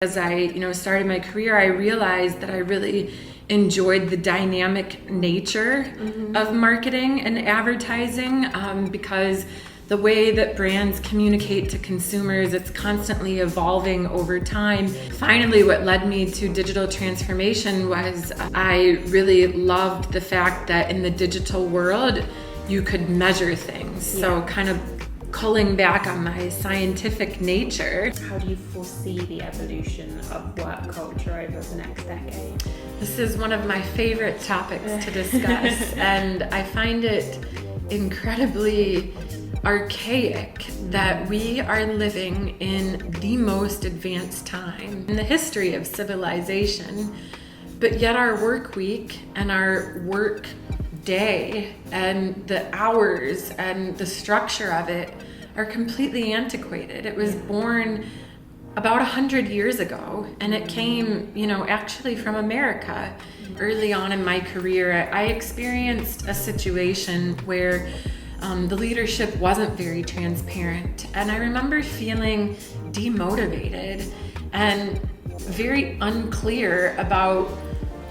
As I, started my career, I realized that I really enjoyed the dynamic nature of marketing and advertising because the way that brands communicate to consumers, it's constantly evolving over time. Finally, what led me to digital transformation was I really loved the fact that in the digital world, you could measure things. So kind of culling back on my scientific nature. How do you foresee the evolution of work culture over the next decade? This is one of my favorite topics to discuss, and I find it incredibly archaic that we are living in the most advanced time in the history of civilization, but yet our work week and our work day and the hours and the structure of it are completely antiquated. It was born about 100 years ago, and it came, actually from America. Early on in my career, I experienced a situation where the leadership wasn't very transparent, and I remember feeling demotivated and very unclear about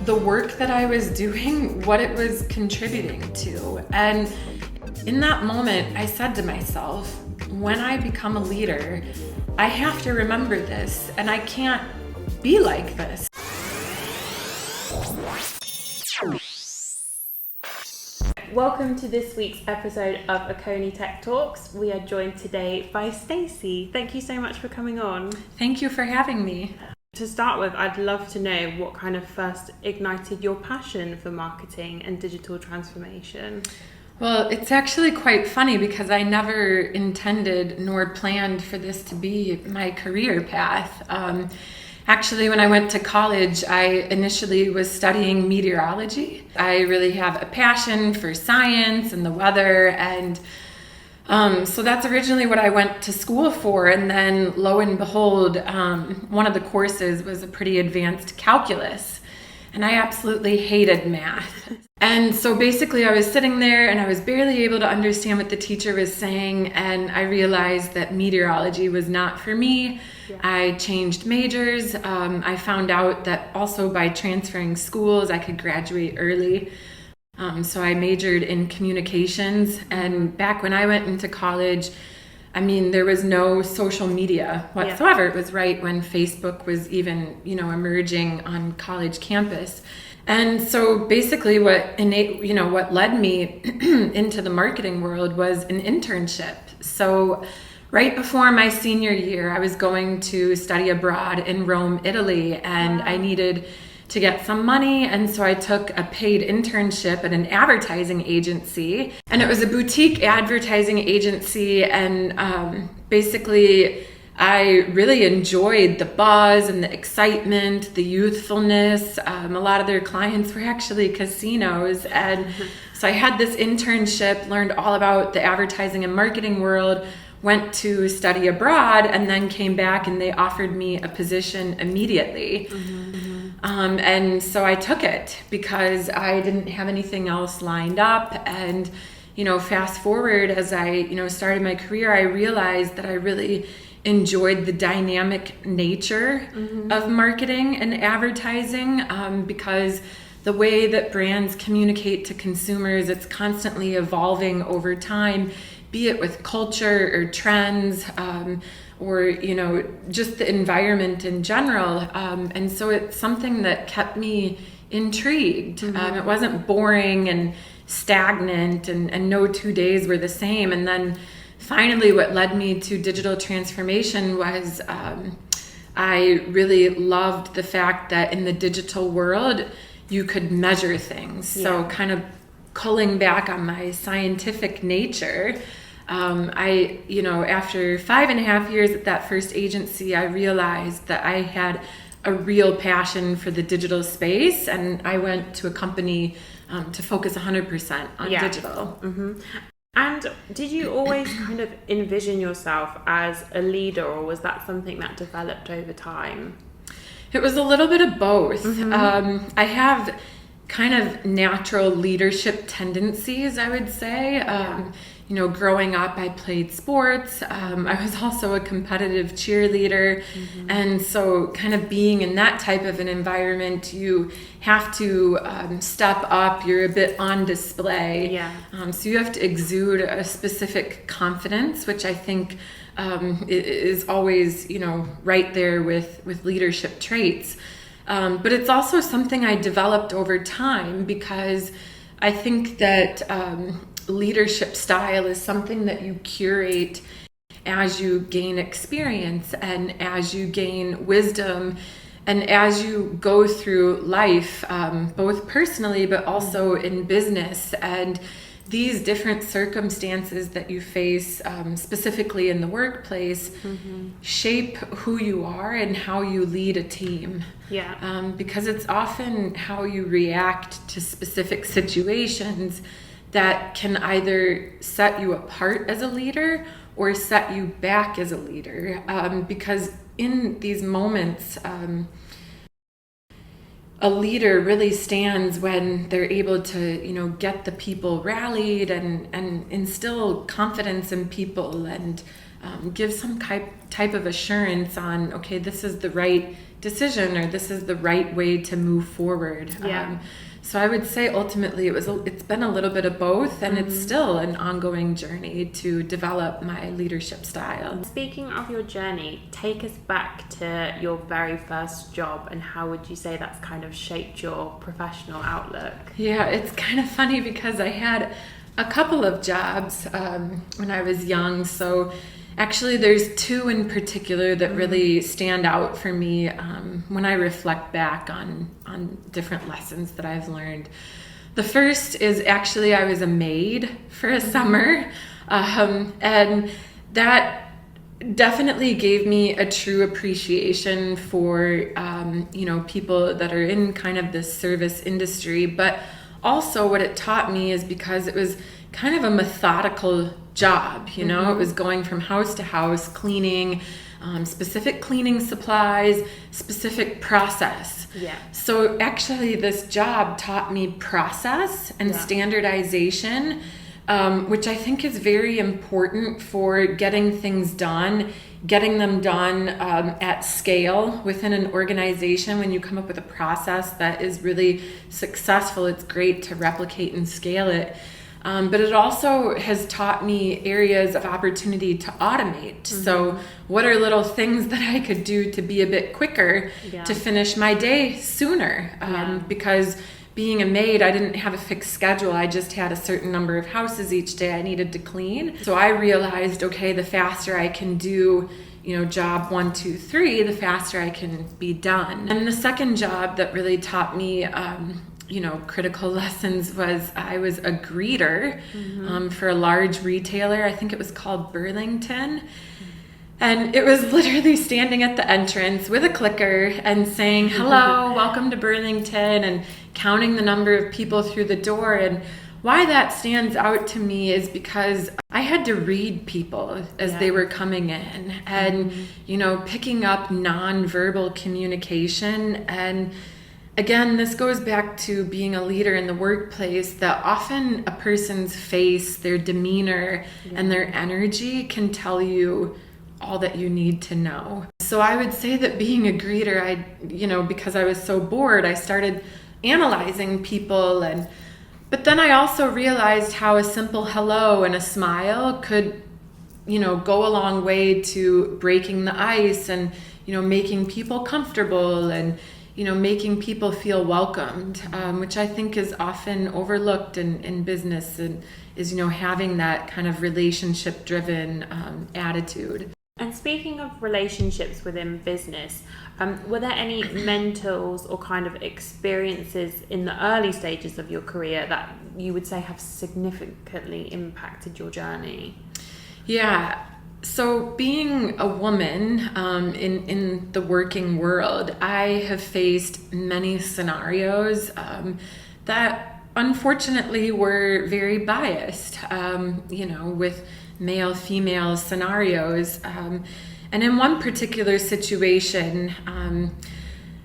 the work that I was doing, what it was contributing to. And in that moment, I said to myself, when I become a leader, I have to remember this, and I can't be like this. Welcome to this week's episode of Akoni Tech Talks. We are joined today by Stacy. Thank you so much for coming on. Thank you for having me. To start with, I'd love to know what kind of first ignited your passion for marketing and digital transformation. Well, it's actually quite funny because I never intended nor planned for this to be my career path. Actually, when I went to college, I initially was studying meteorology. I really have a passion for science and the weather, and so that's originally what I went to school for. And then lo and behold, one of the courses was a pretty advanced calculus, and I absolutely hated math. And so basically I was sitting there and I was barely able to understand what the teacher was saying, and I realized that meteorology was not for me. I changed majors. I found out that also by transferring schools I could graduate early. So I majored in communications, and back when I went into college, there was no social media whatsoever. It was right when Facebook was even, emerging on college campus. And so basically what led me into the marketing world was an internship. So right before my senior year, I was going to study abroad in Rome, Italy, and I needed to get some money, and so I took a paid internship at an advertising agency, and it was a boutique advertising agency, and basically I really enjoyed the buzz and the excitement, the youthfulness. A lot of their clients were actually casinos, and so I had this internship, learned all about the advertising and marketing world, went to study abroad, and then came back and they offered me a position immediately. And so I took it because I didn't have anything else lined up. And, fast forward, as I, started my career, I realized that I really enjoyed the dynamic nature of marketing and advertising because the way that brands communicate to consumers, it's constantly evolving over time, be it with culture or trends, or just the environment in general, and so it's something that kept me intrigued. It wasn't boring and stagnant, and no 2 days were the same. And then finally what led me to digital transformation was I really loved the fact that in the digital world you could measure things. So kind of culling back on my scientific nature, after 5.5 years at that first agency, I realized that I had a real passion for the digital space, and I went to a company to focus 100% on digital. And did you always kind of envision yourself as a leader, or was that something that developed over time? It was a little bit of both. I have kind of natural leadership tendencies, I would say. growing up, I played sports. I was also a competitive cheerleader. And so kind of being in that type of an environment, you have to step up. You're a bit on display. Yeah. So you have to exude a specific confidence, which I think is always, right there with leadership traits. But it's also something I developed over time, because I think that leadership style is something that you curate as you gain experience and as you gain wisdom and as you go through life, both personally but also in business. And these different circumstances that you face, specifically in the workplace, shape who you are and how you lead a team. Yeah. Because it's often how you react to specific situations that can either set you apart as a leader or set you back as a leader. Because in these moments, a leader really stands when they're able to, get the people rallied and instill confidence in people and give some type of assurance on, okay, this is the right decision or this is the right way to move forward. Yeah. So I would say ultimately it's been a little bit of both, and it's still an ongoing journey to develop my leadership style. Speaking of your journey, take us back to your very first job, and how would you say that's kind of shaped your professional outlook? Yeah, it's kind of funny because I had a couple of jobs when I was young. So actually there's two in particular that really stand out for me when I reflect back on different lessons that I've learned. The first is actually I was a maid for a summer, and that definitely gave me a true appreciation for people that are in kind of this service industry. But also what it taught me is because it was kind of a methodical job, it was going from house to house, cleaning, specific cleaning supplies, specific process. Yeah. So actually this job taught me process and standardization, which I think is very important for getting things done, getting them done at scale within an organization. When you come up with a process that is really successful, it's great to replicate and scale it. But it also has taught me areas of opportunity to automate. So what are little things that I could do to be a bit quicker to finish my day sooner? Because being a maid, I didn't have a fixed schedule. I just had a certain number of houses each day I needed to clean. So I realized, okay, the faster I can do job 1, 2, 3, the faster I can be done. And the second job that really taught me critical lessons was I was a greeter for a large retailer. I think it was called Burlington. And it was literally standing at the entrance with a clicker and saying, hello, welcome to Burlington, and counting the number of people through the door. And why that stands out to me is because I had to read people as they were coming in and, picking up nonverbal communication. And again, this goes back to being a leader in the workplace, that often a person's face, their demeanor, and their energy can tell you all that you need to know. So I would say that being a greeter, because I was so bored, I started analyzing people, but then I also realized how a simple hello and a smile could, go a long way to breaking the ice and, making people comfortable and, making people feel welcomed, which I think is often overlooked in business, and is, having that kind of relationship-driven attitude. And speaking of relationships within business, were there any mentors or kind of experiences in the early stages of your career that you would say have significantly impacted your journey? Yeah. So being a woman in the working world, I have faced many scenarios that unfortunately were very biased, with male-female scenarios. And in one particular situation,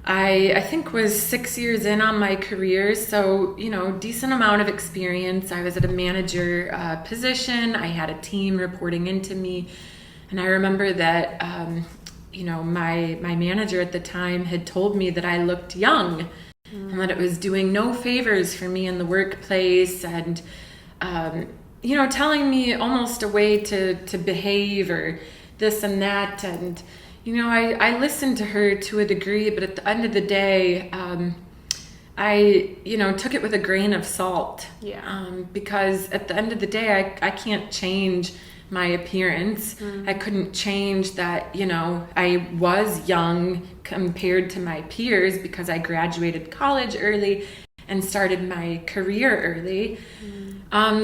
I think was 6 years in on my career, so decent amount of experience. I was at a manager position. I had a team reporting into me, and I remember that my manager at the time had told me that I looked young, and that it was doing no favors for me in the workplace, and telling me almost a way to behave or this and that. And I listened to her to a degree, but at the end of the day, I took it with a grain of salt. Yeah. Because at the end of the day, I can't change my appearance. I couldn't change that, I was young compared to my peers because I graduated college early and started my career early.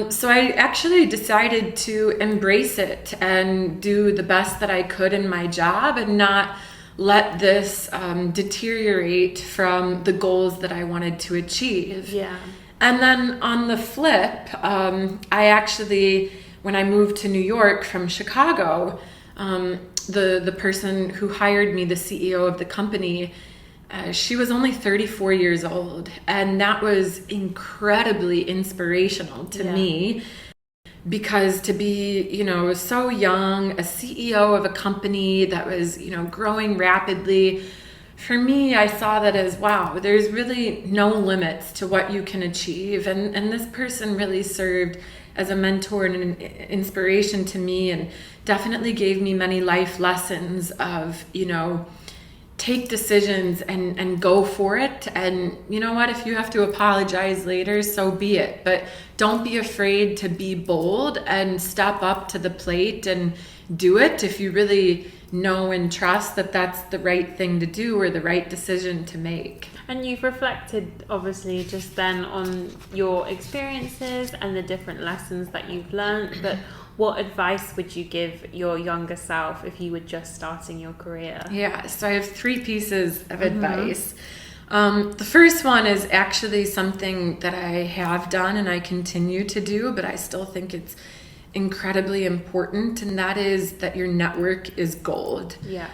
So I actually decided to embrace it and do the best that I could in my job and not let this deteriorate from the goals that I wanted to achieve. Yeah. And then on the flip, I actually, when I moved to New York from Chicago, the person who hired me, the CEO of the company, she was only 34 years old, and that was incredibly inspirational to me, because to be, so young, a CEO of a company that was, growing rapidly, for me, I saw that as, wow, there's really no limits to what you can achieve. And this person really served as a mentor and an inspiration to me, and definitely gave me many life lessons of, take decisions and go for it. And you know what, if you have to apologize later, so be it. But don't be afraid to be bold and step up to the plate and do it if you really know and trust that that's the right thing to do or the right decision to make. And you've reflected, obviously, just then on your experiences and the different lessons that you've learned, but what advice would you give your younger self if you were just starting your career? Yeah, so I have 3 pieces of advice. The first one is actually something that I have done and I continue to do, but I still think it's incredibly important, and that is that your network is gold. Yeah.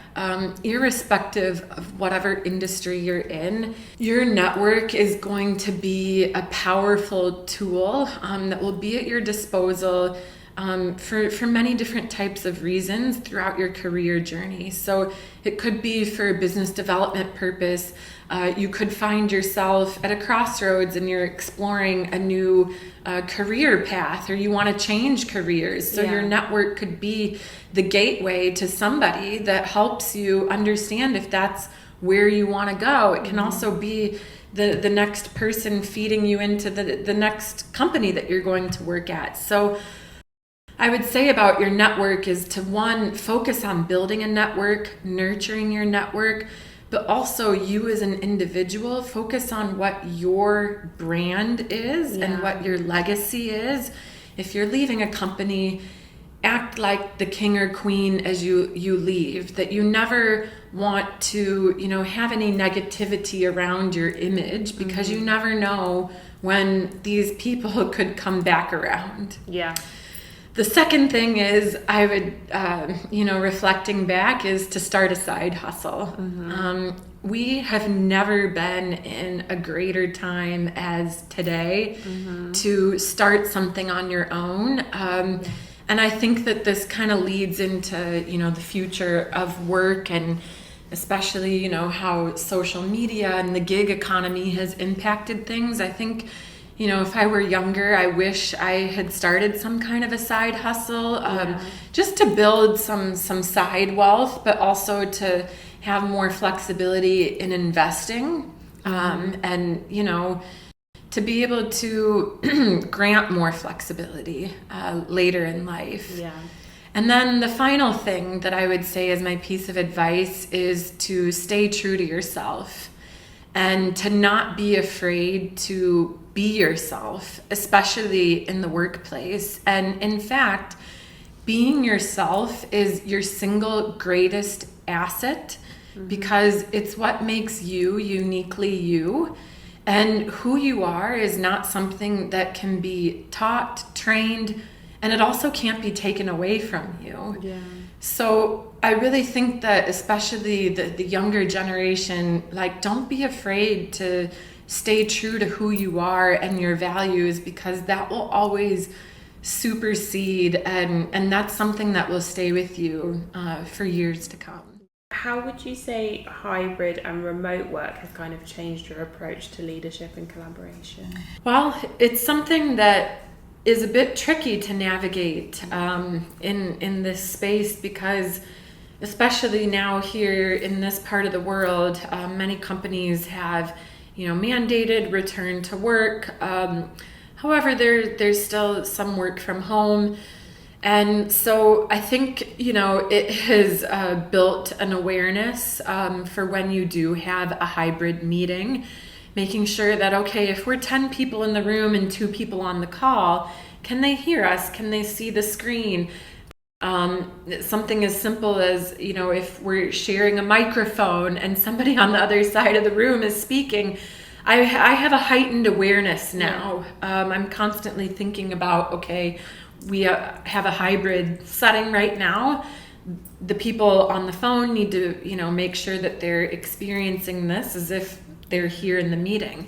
Irrespective of whatever industry you're in, your network is going to be a powerful tool that will be at your disposal for many different types of reasons throughout your career journey. So it could be for a business development purpose. You could find yourself at a crossroads and you're exploring a new career path, or you want to change careers. So your network could be the gateway to somebody that helps you understand if that's where you want to go. It can also be the next person feeding you into the next company that you're going to work at. So I would say about your network is to, 1, focus on building a network, nurturing your network, but also you as an individual, focus on what your brand is and what your legacy is. If you're leaving a company, act like the king or queen as you leave, that you never want to, have any negativity around your image, because you never know when these people could come back around. Yeah. The second thing is, I would, reflecting back, is to start a side hustle. We have never been in a greater time as today to start something on your own. And I think that this kind of leads into, the future of work, and especially, how social media and the gig economy has impacted things. I think, if I were younger, I wish I had started some kind of a side hustle, just to build some side wealth, but also to have more flexibility in investing, and, to be able to grant more flexibility later in life. Yeah. And then the final thing that I would say as my piece of advice is to stay true to yourself and to not be afraid to be yourself, especially in the workplace. And in fact, being yourself is your single greatest asset, because it's what makes you uniquely you. And who you are is not something that can be taught, trained, and it also can't be taken away from you. Yeah. So I really think that especially the younger generation, like, don't be afraid to stay true to who you are and your values, because that will always supersede, and that's something that will stay with you for years to come. How would you say hybrid and remote work has kind of changed your approach to leadership and collaboration? Well, it's something that is a bit tricky to navigate in this space, because especially now here in this part of the world, many companies have, mandated return to work. However, there's still some work from home. And so I think, it has built an awareness for when you do have a hybrid meeting, making sure that, okay, if we're 10 people in the room and 2 people on the call, can they hear us? Can they see the screen? Something as simple as, if we're sharing a microphone and somebody on the other side of the room is speaking, I have a heightened awareness now. I'm constantly thinking about, okay, we have a hybrid setting right now. The people on the phone need to, make sure that they're experiencing this as if they're here in the meeting.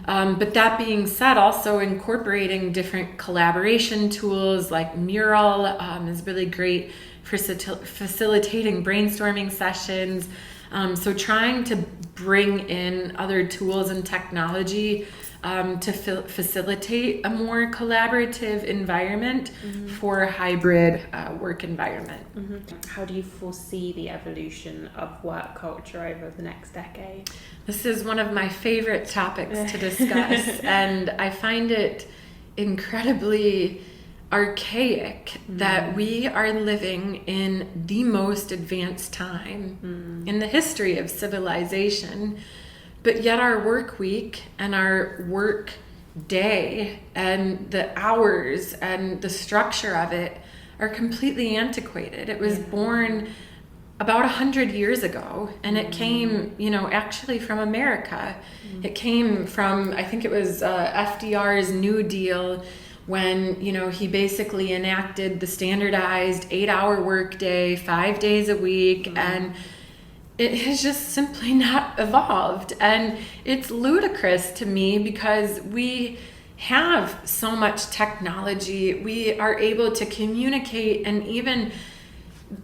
But that being said, also incorporating different collaboration tools like Mural is really great for facilitating brainstorming sessions. So trying to bring in other tools and technology to facilitate a more collaborative environment for a hybrid work environment. How do you foresee the evolution of work culture over the next decade? This is one of my favorite topics to discuss, and I find it incredibly archaic that we are living in the most advanced time in the history of civilization, but yet our work week and our work day and the hours and the structure of it are completely antiquated. It was born about 100 years ago, and it came, actually from America. It came from, I think it was FDR's New Deal, when, he basically enacted the standardized 8-hour workday, 5 days a week, and it has just simply not evolved. And it's ludicrous to me, because we have so much technology. We are able to communicate, and even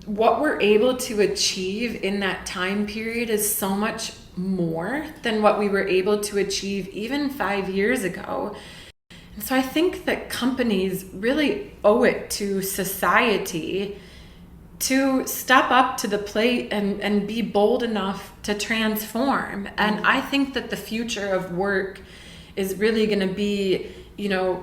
what we're able to achieve in that time period is so much more than what we were able to achieve even 5 years ago. And so I think that companies really owe it to society to step up to the plate and be bold enough to transform. And I think that the future of work is really going to be,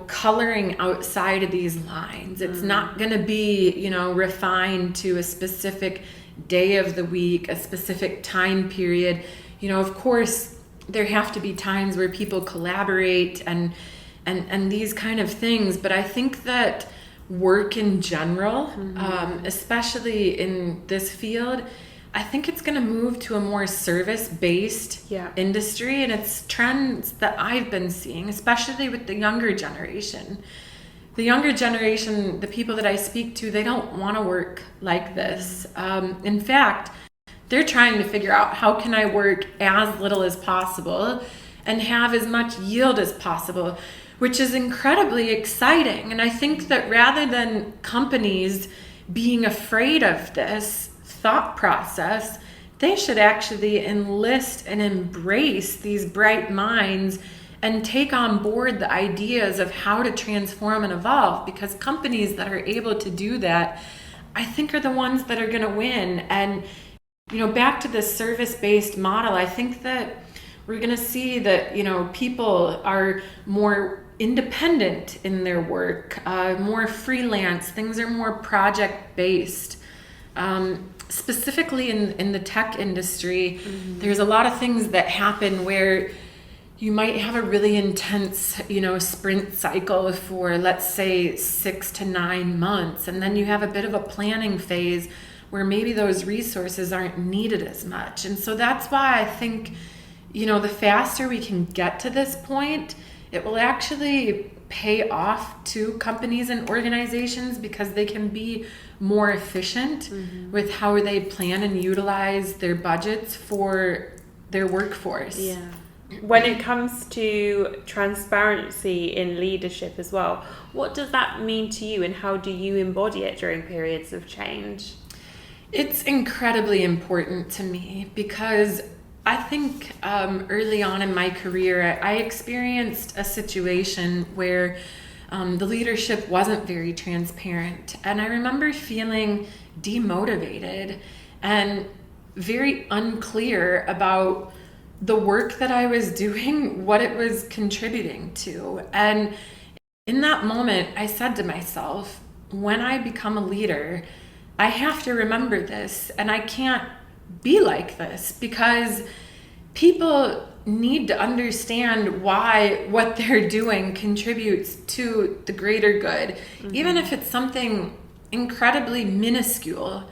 coloring outside of these lines. It's not going to be, refined to a specific day of the week, a specific time period. Of course, there have to be times where people collaborate and these kind of things. But I think that work in general, especially in this field, I think it's going to move to a more service-based industry, and it's trends that I've been seeing, especially with the younger generation. The younger generation, the people that I speak to, they don't want to work like this. In fact, they're trying to figure out, how can I work as little as possible and have as much yield as possible, which is incredibly exciting. And I think that rather than companies being afraid of this thought process, they should actually enlist and embrace these bright minds and take on board the ideas of how to transform and evolve, because companies that are able to do that, I think, are the ones that are going to win. And, back to the service-based model, I think that we're going to see that, people are more independent in their work, more freelance. Things are more project-based. Specifically in the tech industry, there's a lot of things that happen where you might have a really intense, sprint cycle for, let's say, 6 to 9 months. And then you have a bit of a planning phase where maybe those resources aren't needed as much. And so that's why I think, the faster we can get to this point it will actually pay off to companies and organizations because they can be more efficient with how they plan and utilize their budgets for their workforce. Yeah. When it comes to transparency in leadership as well, what does that mean to you and how do you embody it during periods of change? It's incredibly important to me because I think early on in my career, I experienced a situation where the leadership wasn't very transparent. And I remember feeling demotivated and very unclear about the work that I was doing, what it was contributing to. And in that moment, I said to myself, when I become a leader, I have to remember this, and I can't be like this because people need to understand why what they're doing contributes to the greater good, even if it's something incredibly minuscule.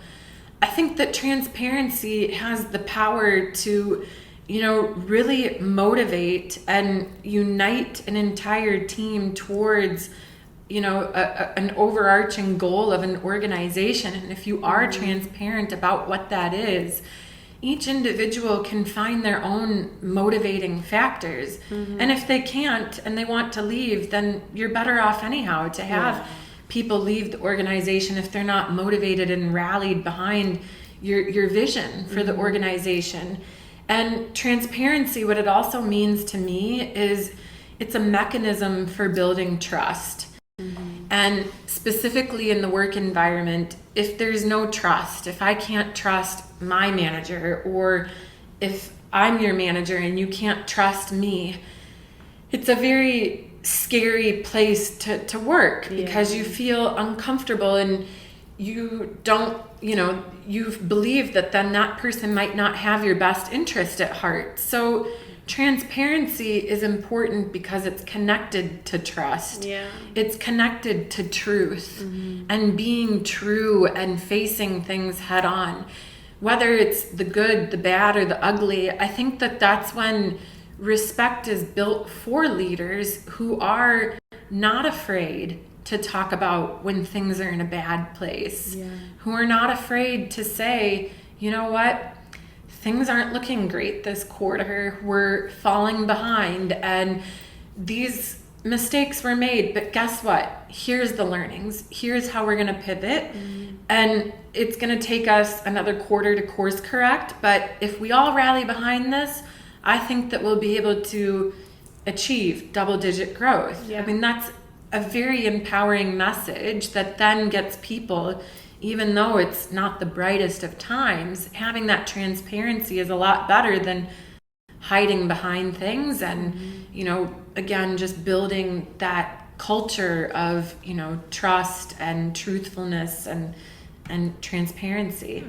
I think that transparency has the power to, really motivate and unite an entire team towards, an overarching goal of an organization. And if you are transparent about what that is, each individual can find their own motivating factors. And if they can't and they want to leave, then you're better off anyhow to have people leave the organization if they're not motivated and rallied behind your vision for the organization. And transparency, what it also means to me is it's a mechanism for building trust. And specifically in the work environment, if there's no trust, if I can't trust my manager, or if I'm your manager and you can't trust me, it's a very scary place to work because you feel uncomfortable and you don't, you believe that then that person might not have your best interest at heart. So transparency is important because it's connected to trust. It's connected to truth and being true and facing things head on. Whether it's the good, the bad, or the ugly, I think that that's when respect is built for leaders who are not afraid to talk about when things are in a bad place, who are not afraid to say, you know what? Things aren't looking great this quarter. We're falling behind and these mistakes were made, but guess what? Here's the learnings. Here's how we're going to pivot. And it's going to take us another quarter to course correct. But if we all rally behind this, I think that we'll be able to achieve double-digit growth. I mean, that's a very empowering message that then gets people, even though it's not the brightest of times, having that transparency is a lot better than hiding behind things and, again, just building that culture of, trust and truthfulness and transparency.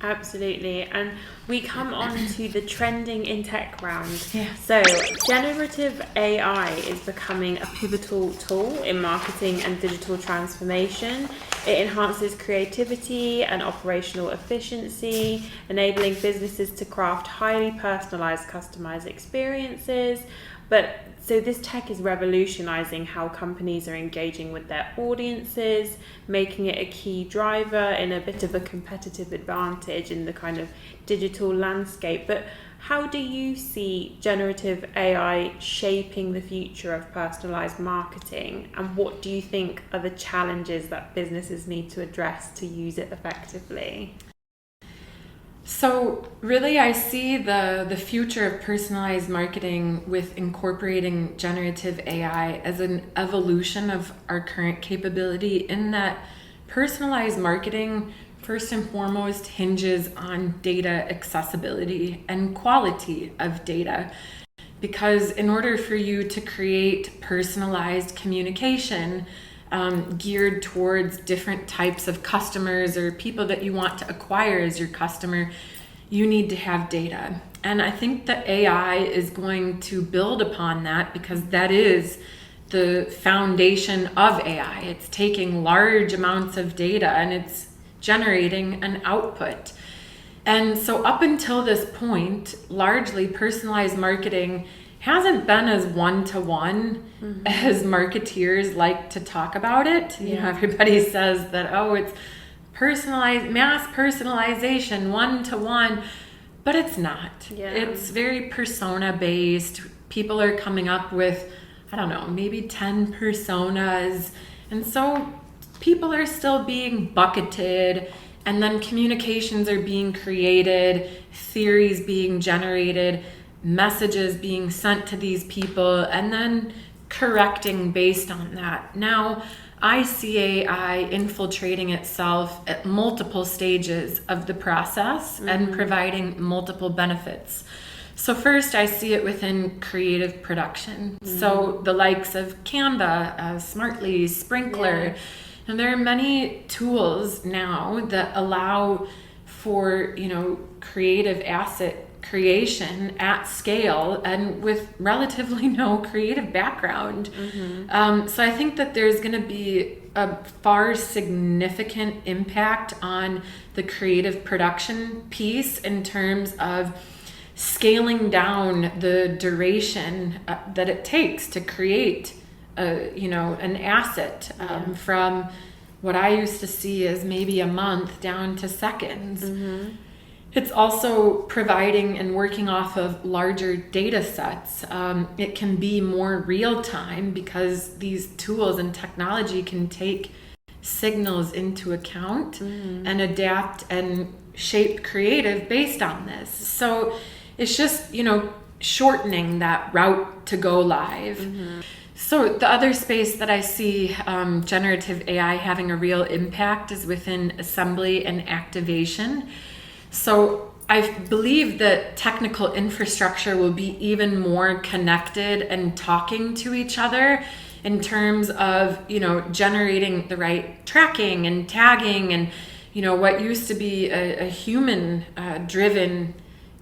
Absolutely. And we come on to the trending in tech round. So generative AI is becoming a pivotal tool in marketing and digital transformation. It enhances creativity and operational efficiency, enabling businesses to craft highly personalized, customized experiences. But so this tech is revolutionizing how companies are engaging with their audiences, making it a key driver in a bit of a competitive advantage in the kind of digital landscape. But how do you see generative AI shaping the future of personalized marketing? And what do you think are the challenges that businesses need to address to use it effectively? So really, I see the future of personalized marketing with incorporating generative AI as an evolution of our current capability, in that personalized marketing, first and foremost, hinges on data accessibility and quality of data. Because in order for you to create personalized communication, geared towards different types of customers or people that you want to acquire as your customer, you need to have data. And I think that AI is going to build upon that because that is the foundation of AI. It's taking large amounts of data and it's generating an output. And so up until this point, largely personalized marketing hasn't been as one-to-one as marketeers like to talk about it. You know, everybody says that, oh, it's personalized, mass personalization, one-to-one, but it's not. It's very persona-based. People are coming up with, I don't know, maybe 10 personas. And so people are still being bucketed, and then communications are being created, theories being generated, messages being sent to these people, and then correcting based on that. Now, I see AI infiltrating itself at multiple stages of the process and providing multiple benefits. So first, I see it within creative production. So the likes of Canva, Smartly, Sprinkler, and there are many tools now that allow for, you know, creative asset creation at scale and with relatively no creative background. So I think that there's going to be a far significant impact on the creative production piece in terms of scaling down the duration that it takes to create an asset from what I used to see as maybe a month down to seconds. It's also providing and working off of larger data sets. It can be more real time because these tools and technology can take signals into account and adapt and shape creative based on this. So it's just, you know, shortening that route to go live. So the other space that I see generative AI having a real impact is within assembly and activation. So I believe that technical infrastructure will be even more connected and talking to each other in terms of, you know, generating the right tracking and tagging and, you know, what used to be a human driven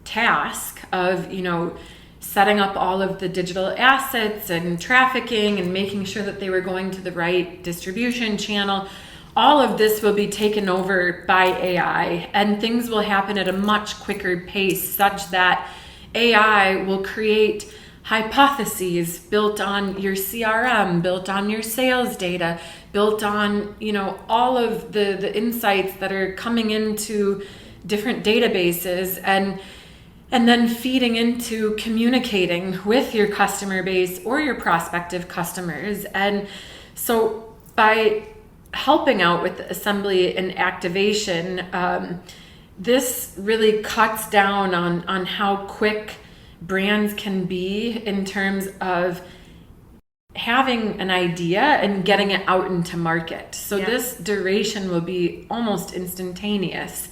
task of, you know, setting up all of the digital assets and trafficking and making sure that they were going to the right distribution channel. All of this will be taken over by AI, and things will happen at a much quicker pace such that AI will create hypotheses built on your CRM, built on your sales data, built on, you know, all of the insights that are coming into different databases and then feeding into communicating with your customer base or your prospective customers. And so by helping out with assembly and activation, this really cuts down on how quick brands can be in terms of having an idea and getting it out into market. So this duration will be almost instantaneous.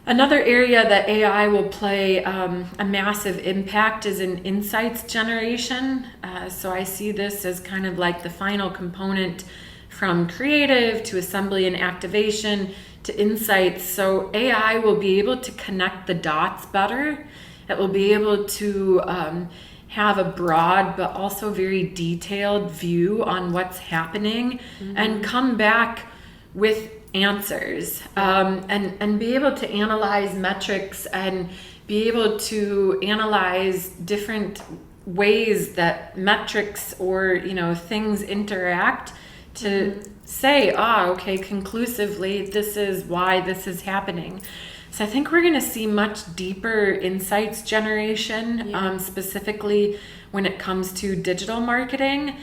Another area that AI will play a massive impact is in insights generation. So I see this as kind of like the final component from creative to assembly and activation to insights. So AI will be able to connect the dots better. It will be able to have a broad but also very detailed view on what's happening and come back with answers and be able to analyze metrics and be able to analyze different ways that metrics or, you know, things interact to say, okay, conclusively, this is why this is happening. So I think we're going to see much deeper insights generation, specifically when it comes to digital marketing.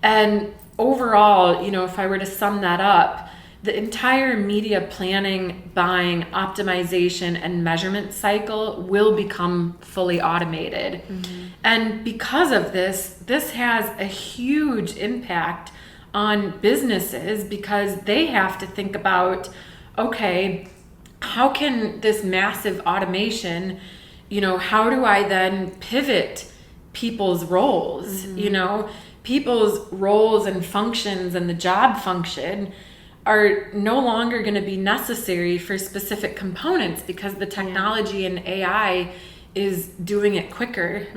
And overall, you know, if I were to sum that up, the entire media planning, buying, optimization, and measurement cycle will become fully automated. And because of this has a huge impact on businesses because they have to think about, okay, how can this massive automation, you know, how do I then pivot people's roles? You know, people's roles and functions and the job function are no longer going to be necessary for specific components because the technology and AI is doing it quicker.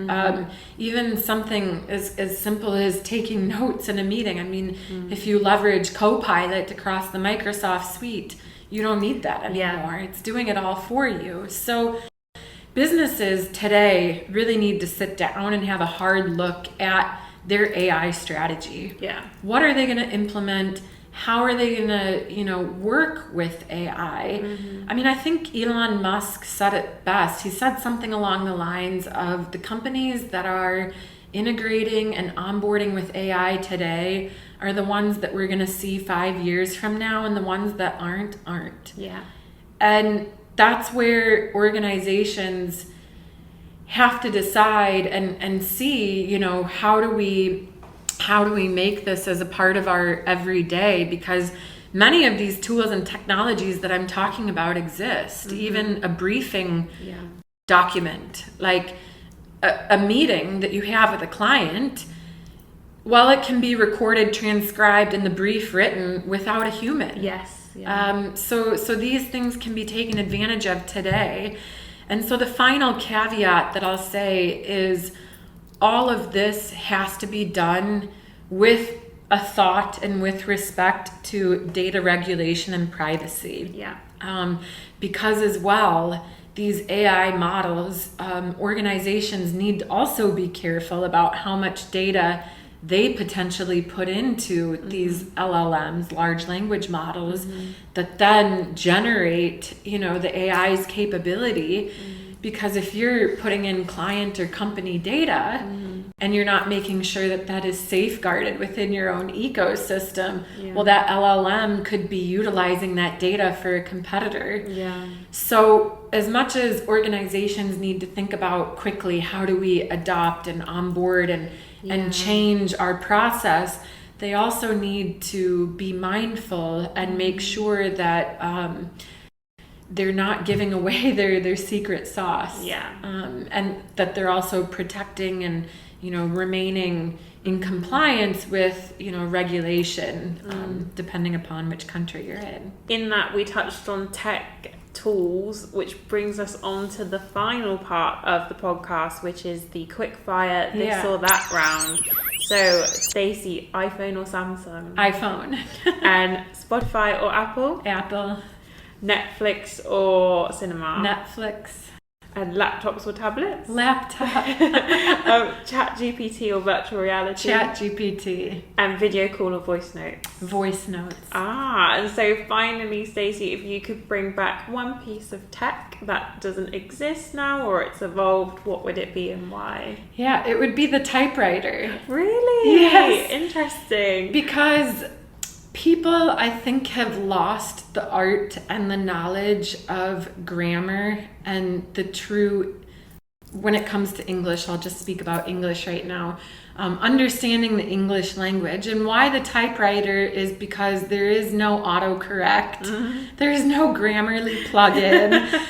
Even something as simple as taking notes in a meeting. I mean, if you leverage Copilot across the Microsoft suite, you don't need that anymore. It's doing it all for you. So businesses today really need to sit down and have a hard look at their AI strategy. Yeah. What are they going to implement? How are they going to, work with AI? I mean, I think Elon Musk said it best. He said something along the lines of the companies that are integrating and onboarding with AI today are the ones that we're going to see 5 years from now, and the ones that aren't. Yeah. And that's where organizations have to decide and see, how do we make this as a part of our everyday? Because many of these tools and technologies that I'm talking about exist. Even a briefing document, like a meeting that you have with a client, while it can be recorded, transcribed, and the brief written without a human. Yes. Yeah. So these things can be taken advantage of today. And so the final caveat that I'll say is all of this has to be done with a thought and with respect to data regulation and privacy. Yeah. Because as well, these AI models, organizations need to also be careful about how much data they potentially put into these LLMs, large language models, that then generate, the AI's capability. Because if you're putting in client or company data and you're not making sure that that is safeguarded within your own ecosystem, well, that LLM could be utilizing that data for a competitor. Yeah. So as much as organizations need to think about quickly, how do we adopt and onboard and change our process, they also need to be mindful and make sure that they're not giving away their secret sauce. Yeah. And that they're also protecting and, remaining in compliance with, regulation, depending upon which country you're in. In that, we touched on tech tools, which brings us on to the final part of the podcast, which is the quick fire this or that round. So, Stacy, iPhone or Samsung? iPhone. And Spotify or Apple? Apple. Netflix or cinema? Netflix. And laptops or tablets? Laptop. Chat GPT or virtual reality? Chat GPT. And video call or voice notes? Voice notes. And so finally, Stacey, if you could bring back one piece of tech that doesn't exist now or it's evolved, what would it be and why? Yeah, it would be the typewriter. Really? Yes. Interesting. Because people, I think, have lost the art and the knowledge of grammar and the true, when it comes to English, I'll just speak about English right now, understanding the English language. And why the typewriter is because there is no autocorrect. There's no Grammarly plugin.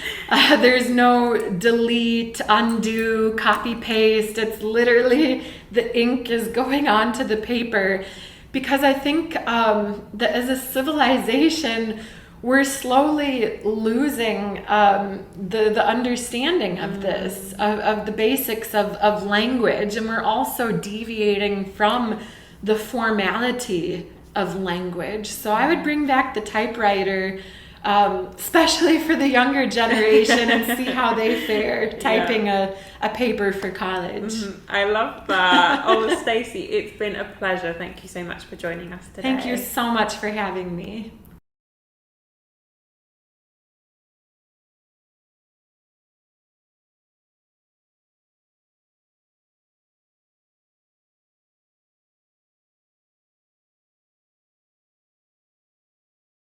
There's no delete, undo, copy, paste. It's literally the ink is going onto the paper. Because I think that as a civilization, we're slowly losing the understanding of this, of the basics of language. And we're also deviating from the formality of language. So I would bring back the typewriter, especially for the younger generation, and see how they fare typing a paper for college. I love that. Oh, Stacey, it's been a pleasure. Thank you so much for joining us today. Thank you so much for having me.